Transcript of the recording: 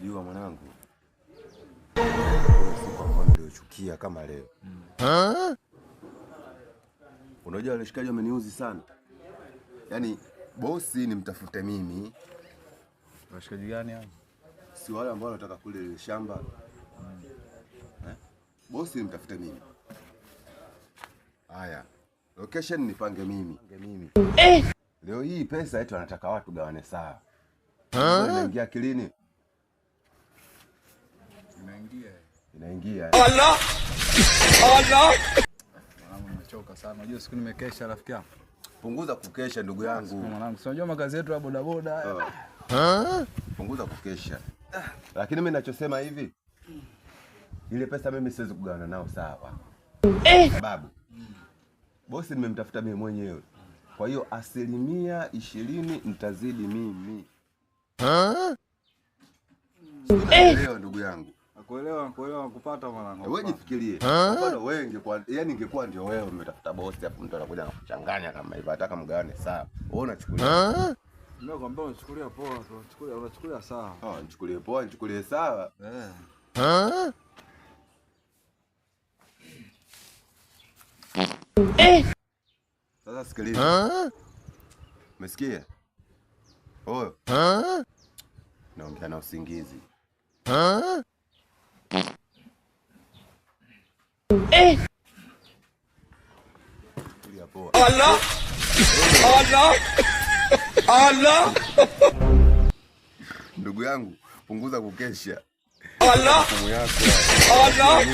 Unajua mwanangu, siku ambayo niliochukia kama leo. Unajua wale shikaji wameniuzi sana. Yaani bosi nimtafute mimi. Washikaji gani hao? Si wale ambao wanataka kule shamba. Bosi nimtafute mimi. Haya. Location nipange mimi. Leo hii pesa eti wanataka watu gawane sawa. Inaingia akilini? Inaingia. Allah! Mwanangu nimechoka sana. Unajua siku nimekesha rafiki yangu. Punguza kukesha ndugu yangu. Mwanangu, si unajua makazi yetu ya boda boda. Punguza kukesha. Lakini mimi ninachosema hivi. Ile pesa mimi siwezi kugawana nao sawa. Sababu bosi nimemtafuta mimi mwenyewe. Kwa hiyo 20% nitazidi mimi. Leo ndugu yangu. Nakuelewa kupata mwanangu. Wewe jifikirie. Bado wewe ingekuwa yani ingekuwa ndio wewe umetafuta bosi hapo mtu anakuja kukuchanganya kama hivyo ataka mgawane sawa. Wewe unachukulia. Ndio kwamba unachukulia poa tu. Unachukulia sawa. Nichukulie poa, nichukulie sawa. Sasa sikiliza. Umesikia? Oyo. Naongea na usingizi. Allah! Allah! Allah! Ndugu yangu, punguza kukesha. Allah! Allah!